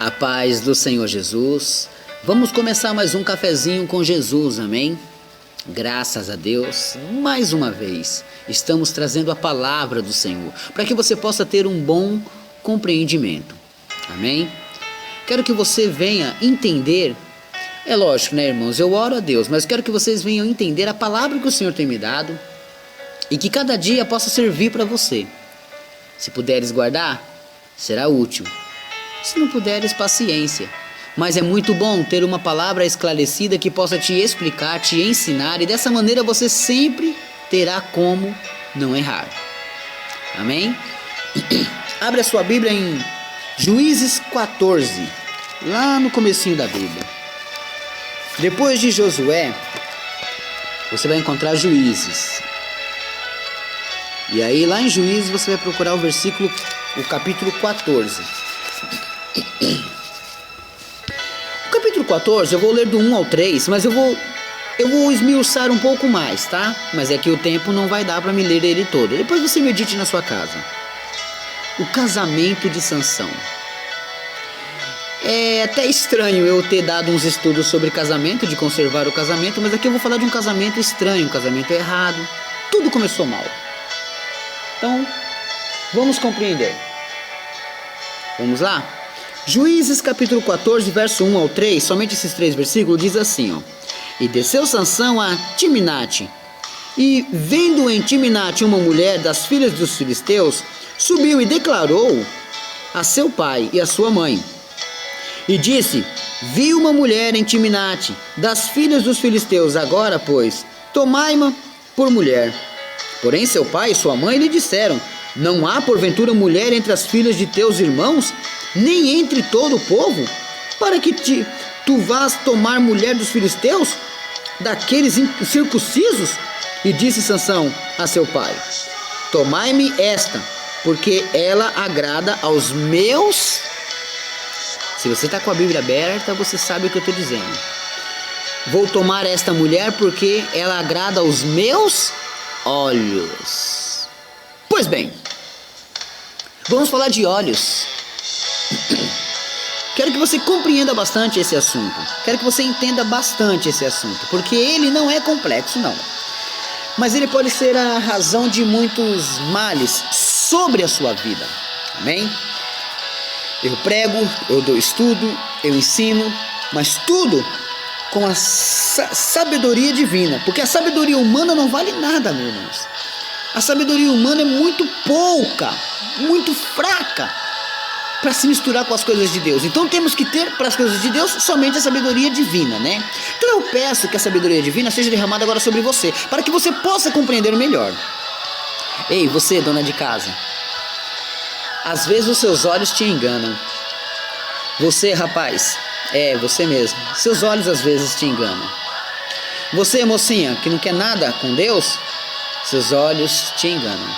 A paz do Senhor Jesus. Vamos começar mais um cafezinho com Jesus, amém? Graças a Deus, mais uma vez, estamos trazendo a palavra do Senhor, para que você possa ter um bom compreendimento, amém? Quero que você venha entender, é lógico, né, irmãos? Eu oro a Deus, mas quero que vocês venham entender a palavra que o Senhor tem me dado e que cada dia possa servir para você. Se puderes guardar, será útil. Se não puderes, paciência. Mas é muito bom ter uma palavra esclarecida que possa te explicar, te ensinar, e dessa maneira você sempre terá como não errar. Amém? Abre a sua Bíblia em Juízes 14, lá no comecinho da Bíblia. Depois de Josué, você vai encontrar Juízes. E aí lá em Juízes você vai procurar o capítulo 14. O capítulo 14 eu vou ler do 1 ao 3, mas eu vou esmiuçar um pouco mais, tá? Mas é que o tempo não vai dar para me ler ele todo. Depois você medite na sua casa. O casamento de Sansão. É até estranho eu ter dado uns estudos sobre casamento, de conservar o casamento, mas aqui eu vou falar de um casamento estranho, um casamento errado. Tudo começou mal. Então, vamos compreender. Vamos lá? Juízes capítulo 14, verso 1 ao 3, somente esses 3 versículos, diz assim, ó. E desceu Sansão a Timnate, e vendo em Timnate uma mulher das filhas dos filisteus, subiu e declarou a seu pai e a sua mãe. E disse, vi uma mulher em Timnate, das filhas dos filisteus, agora, pois, tomai-ma por mulher. Porém seu pai e sua mãe lhe disseram, não há porventura mulher entre as filhas de teus irmãos, nem entre todo o povo, para que tu vás tomar mulher dos filisteus, daqueles incircuncisos? E disse Sansão a seu pai, tomai-me esta, porque ela agrada aos meus... Se você está com a Bíblia aberta, você sabe o que eu estou dizendo. Vou tomar esta mulher porque ela agrada aos meus olhos. Pois bem, vamos falar de olhos. Quero que você compreenda bastante esse assunto. Quero que você entenda bastante esse assunto, porque ele não é complexo, não. Mas ele pode ser a razão de muitos males sobre a sua vida. Amém? Eu prego, eu dou estudo, eu ensino, mas tudo com a sabedoria divina, porque a sabedoria humana não vale nada, meus irmãos. A sabedoria humana é muito pouca, muito fraca para se misturar com as coisas de Deus. Então temos que ter para as coisas de Deus somente a sabedoria divina, né? Então eu peço que a sabedoria divina seja derramada agora sobre você, para que você possa compreender melhor. Ei, você, dona de casa, às vezes os seus olhos te enganam. Você, rapaz, você mesmo, seus olhos às vezes te enganam. Você, mocinha, que não quer nada com Deus, seus olhos te enganam.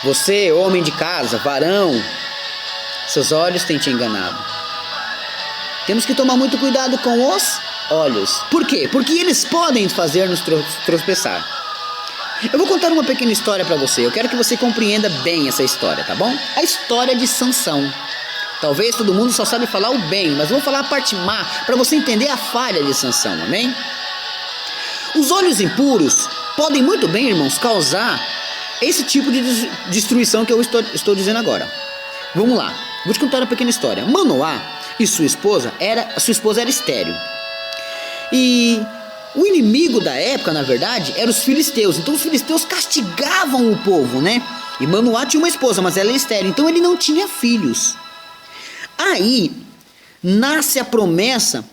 Você, homem de casa, varão, seus olhos têm te enganado. Temos que tomar muito cuidado com os olhos. Por quê? Porque eles podem fazer-nos tropeçar. Eu vou contar uma pequena história para você. Eu quero que você compreenda bem essa história, tá bom? A história de Sansão. Talvez todo mundo só sabe falar o bem, mas vou falar a parte má para você entender a falha de Sansão, amém? Os olhos impuros podem muito bem, irmãos, causar esse tipo de destruição que eu estou dizendo agora. Vamos lá, vou te contar uma pequena história. Manoá e sua esposa era estéril. E o inimigo da época, na verdade, eram os filisteus. Então os filisteus castigavam o povo, né? E Manoá tinha uma esposa, mas ela era estéril, então ele não tinha filhos. Aí nasce a promessa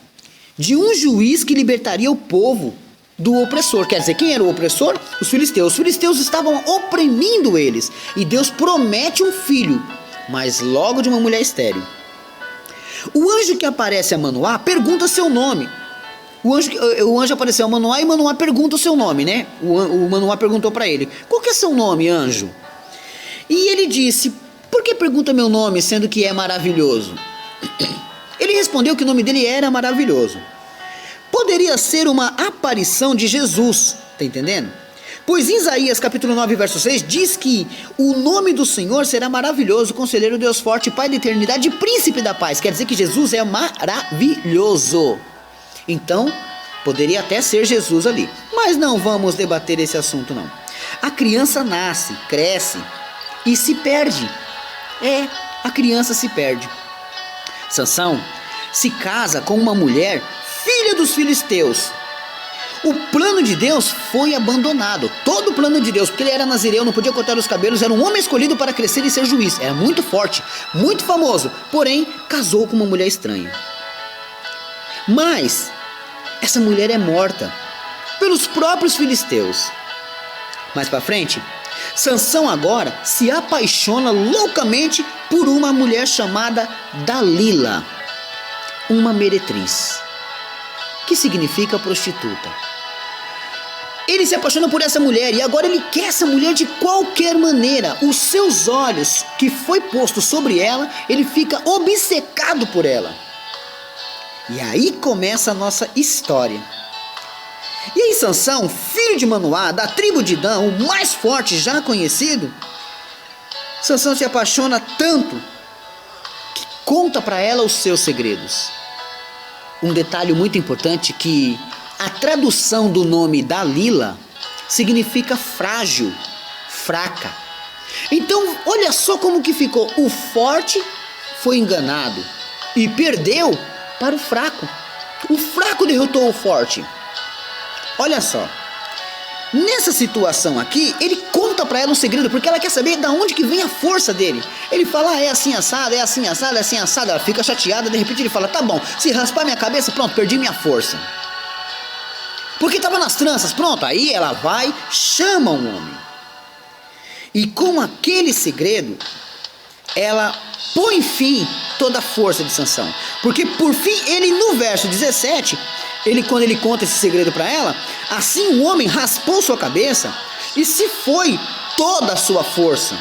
de um juiz que libertaria o povo do opressor. Quer dizer, quem era o opressor? Os filisteus. Os filisteus estavam oprimindo eles. E Deus promete um filho, mas logo de uma mulher estéril. O anjo que aparece a Manoá pergunta seu nome. O anjo apareceu a Manoá e Manoá pergunta o seu nome, né? O Manoá perguntou para ele, qual que é seu nome, anjo? E ele disse, por que pergunta meu nome, sendo que é maravilhoso? Ele respondeu que o nome dele era maravilhoso. Poderia ser uma aparição de Jesus, tá entendendo? Pois em Isaías capítulo 9, verso 6, diz que o nome do Senhor será maravilhoso, conselheiro, Deus forte, Pai da eternidade, príncipe da paz. Quer dizer que Jesus é maravilhoso. Então, poderia até ser Jesus ali. Mas não vamos debater esse assunto não. A criança nasce, cresce e se perde. A criança se perde. Sansão se casa com uma mulher, filha dos filisteus. O plano de Deus foi abandonado. Todo o plano de Deus, porque ele era nazireu, não podia cortar os cabelos, era um homem escolhido para crescer e ser juiz. Era muito forte, muito famoso. Porém, casou com uma mulher estranha. Mas essa mulher é morta pelos próprios filisteus. Mais para frente, Sansão agora se apaixona loucamente por uma mulher chamada Dalila, uma meretriz, que significa prostituta. Ele se apaixona por essa mulher e agora ele quer essa mulher de qualquer maneira. Os seus olhos, que foi posto sobre ela, ele fica obcecado por ela. E aí começa a nossa história. E aí Sansão, filho de Manoá, da tribo de Dan, o mais forte já conhecido, Sansão se apaixona tanto que conta para ela os seus segredos. Um detalhe muito importante, que a tradução do nome Dalila significa frágil, fraca. Então, olha só como que ficou. O forte foi enganado e perdeu para o fraco. O fraco derrotou o forte. Olha só. Nessa situação aqui, ele conta para ela um segredo, porque ela quer saber de onde que vem a força dele. Ele fala, é assim assado, é assim assado, é assim assado. Ela fica chateada, de repente ele fala, tá bom, se raspar minha cabeça, pronto, perdi minha força. Porque estava nas tranças, pronto. Aí ela vai, chama um homem. E com aquele segredo, ela põe fim toda a força de Sansão. Porque por fim, ele no verso 17, quando ele conta esse segredo para ela, assim o homem raspou sua cabeça e se foi toda a sua força.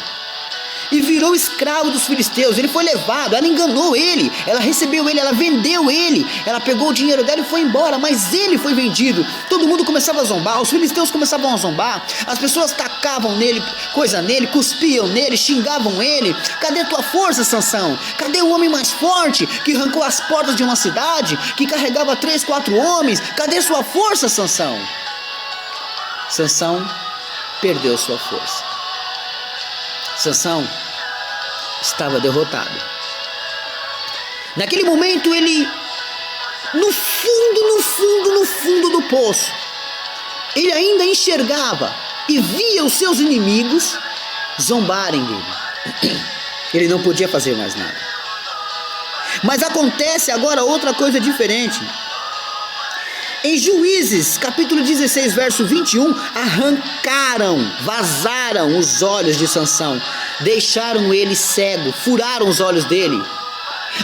E virou escravo dos filisteus. Ele foi levado, ela enganou ele, ela recebeu ele, ela vendeu ele, ela pegou o dinheiro dela e foi embora, mas ele foi vendido. Todo mundo começava a zombar, os filisteus começavam a zombar, as pessoas tacavam nele, coisa nele, cuspiam nele, xingavam ele. Cadê tua força, Sansão? Cadê o homem mais forte que arrancou as portas de uma cidade, que carregava 3, 4 homens? Cadê sua força, Sansão? Sansão perdeu sua força. Sansão estava derrotado. Naquele momento ele, no fundo do poço, ele ainda enxergava e via os seus inimigos zombarem dele. Ele não podia fazer mais nada. Mas acontece agora outra coisa diferente. Em Juízes, capítulo 16, verso 21, vazaram os olhos de Sansão, deixaram ele cego, furaram os olhos dele.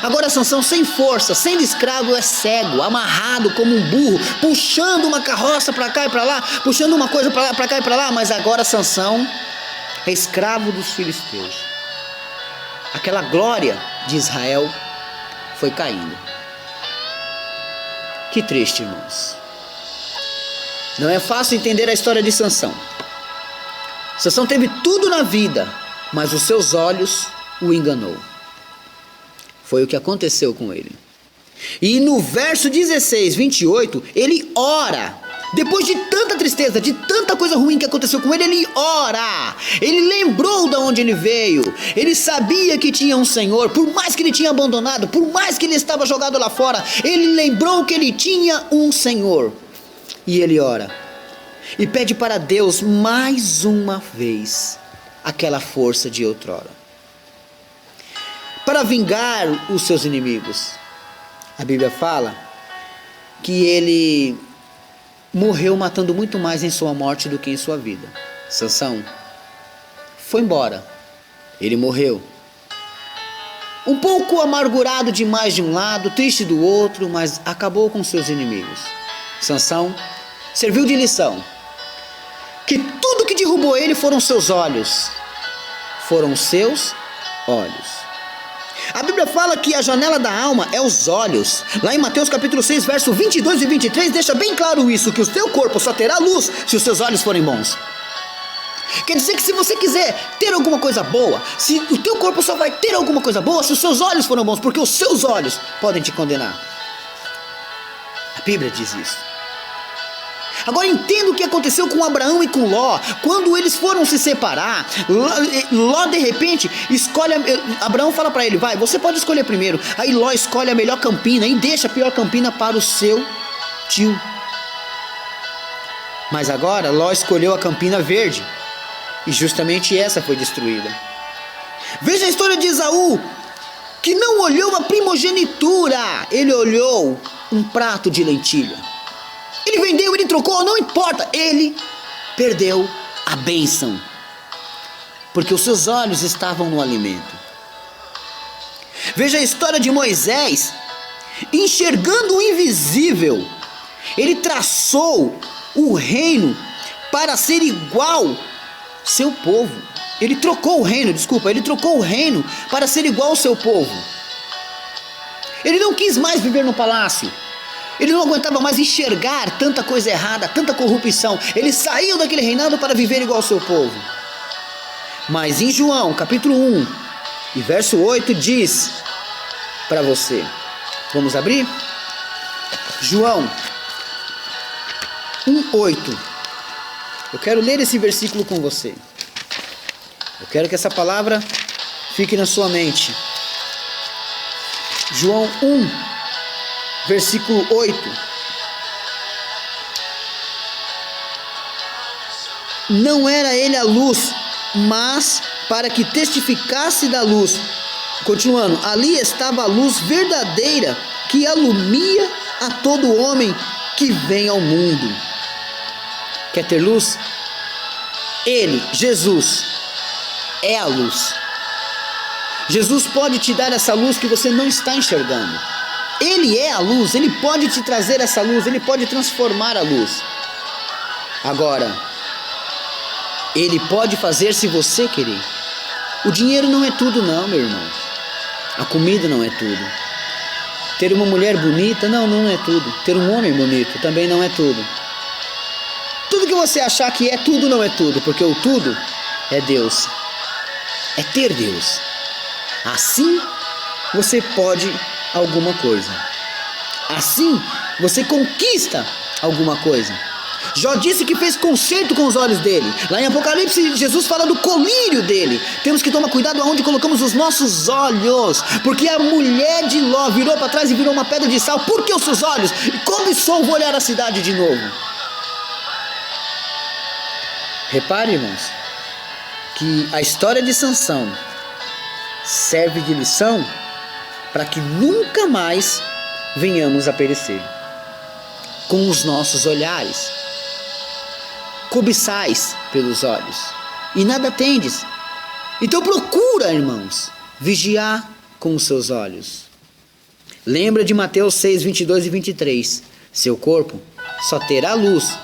Agora Sansão, sem força, sendo escravo, é cego, amarrado como um burro, puxando uma carroça para cá e para lá, puxando uma coisa para cá e para lá, mas agora Sansão é escravo dos filisteus. Aquela glória de Israel foi caindo. Que triste, irmãos. Não é fácil entender a história de Sansão. Sansão teve tudo na vida, mas os seus olhos o enganou. Foi o que aconteceu com ele. E no verso 16, 28, ele ora. Depois de tanta tristeza, de tanta coisa ruim que aconteceu com ele, ele ora. Ele lembrou de onde ele veio. Ele sabia que tinha um Senhor, por mais que ele tinha abandonado, por mais que ele estava jogado lá fora, ele lembrou que ele tinha um Senhor. E ele ora. E pede para Deus mais uma vez aquela força de outrora, para vingar os seus inimigos. A Bíblia fala que ele morreu matando muito mais em sua morte do que em sua vida. Sansão foi embora. Ele morreu. Um pouco amargurado demais de um lado, triste do outro, mas acabou com seus inimigos. Sansão serviu de lição que tudo que derrubou ele foram seus olhos. Foram seus olhos. A Bíblia fala que a janela da alma é os olhos. Lá em Mateus capítulo 6, verso 22 e 23, deixa bem claro isso, que o teu corpo só terá luz se os seus olhos forem bons. Quer dizer que se você quiser ter alguma coisa boa, se o teu corpo só vai ter alguma coisa boa se os seus olhos foram bons, porque os seus olhos podem te condenar. A Bíblia diz isso. Agora entenda o que aconteceu com Abraão e com Ló. Quando eles foram se separar, Ló de repente escolhe, Abraão fala para ele, vai, você pode escolher primeiro. Aí Ló escolhe a melhor campina e deixa a pior campina para o seu tio. Mas agora Ló escolheu a campina verde, e justamente essa foi destruída. Veja a história de Esaú, que não olhou a primogenitura, ele olhou um prato de lentilha. Ele vendeu, ele trocou, não importa, ele perdeu a bênção, porque os seus olhos estavam no alimento. Veja a história de Moisés, enxergando o invisível, ele traçou o reino para ser igual seu povo. Ele trocou o reino para ser igual ao seu povo. Ele não quis mais viver no palácio. Ele não aguentava mais enxergar tanta coisa errada, tanta corrupção. Ele saiu daquele reinado para viver igual ao seu povo. Mas em João, capítulo 1, e verso 8, diz para você. Vamos abrir? João 1:8. Eu quero ler esse versículo com você. Eu quero que essa palavra fique na sua mente. João 1, versículo 8. Não era ele a luz, mas para que testificasse da luz. Continuando, ali estava a luz verdadeira que alumia a todo homem que vem ao mundo. Quer ter luz? Ele, Jesus, é a luz. Jesus pode te dar essa luz que você não está enxergando. Ele é a luz, ele pode te trazer essa luz, ele pode transformar a luz. Agora, ele pode fazer se você querer. O dinheiro não é tudo não, meu irmão. A comida não é tudo. Ter uma mulher bonita, não é tudo. Ter um homem bonito também não é tudo. Tudo que você achar que é tudo não é tudo, porque o tudo é Deus. É ter Deus. Assim você pode alguma coisa. Assim você conquista alguma coisa. Jó disse que fez concerto com os olhos dele. Lá em Apocalipse, Jesus fala do colírio dele. Temos que tomar cuidado aonde colocamos os nossos olhos, porque a mulher de Ló virou para trás e virou uma pedra de sal. Por que os seus olhos? E começou a olhar a cidade de novo. Repare, irmãos, que a história de Sansão serve de lição para que nunca mais venhamos a perecer com os nossos olhares. Cobiçais pelos olhos e nada tendes. Então procura, irmãos, vigiar com os seus olhos. Lembra de Mateus 6, 22 e 23. Seu corpo só terá luz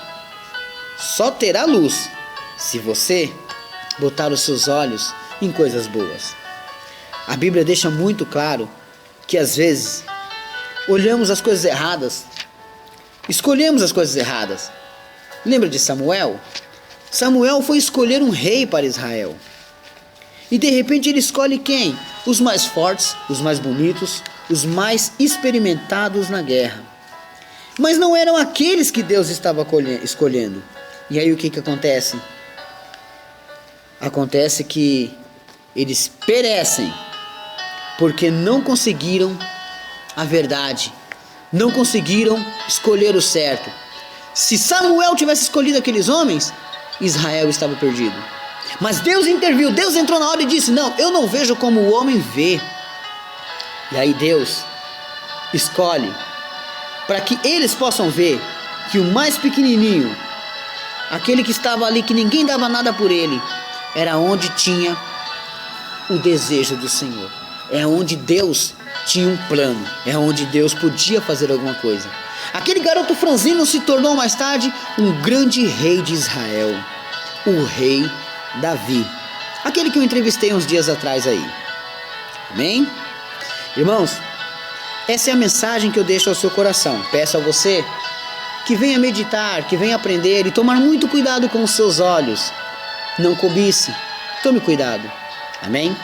se você botar os seus olhos em coisas boas. A Bíblia deixa muito claro que às vezes olhamos as coisas erradas, escolhemos as coisas erradas. Lembra de Samuel? Samuel foi escolher um rei para Israel. E de repente ele escolhe quem? Os mais fortes, os mais bonitos, os mais experimentados na guerra. Mas não eram aqueles que Deus estava escolhendo. E aí o que acontece? Acontece que eles perecem porque não conseguiram a verdade, não conseguiram escolher o certo. Se Samuel tivesse escolhido aqueles homens, Israel estava perdido. Mas Deus interviu, Deus entrou na hora e disse, não, eu não vejo como o homem vê. E aí Deus escolhe para que eles possam ver que o mais pequenininho, aquele que estava ali, que ninguém dava nada por ele, era onde tinha o desejo do Senhor. É onde Deus tinha um plano, é onde Deus podia fazer alguma coisa. Aquele garoto franzino se tornou mais tarde um grande rei de Israel, o rei Davi, aquele que eu entrevistei uns dias atrás aí. Amém? Irmãos, essa é a mensagem que eu deixo ao seu coração. Peço a você que venha meditar, que venha aprender e tomar muito cuidado com os seus olhos. Não cobice. Tome cuidado. Amém?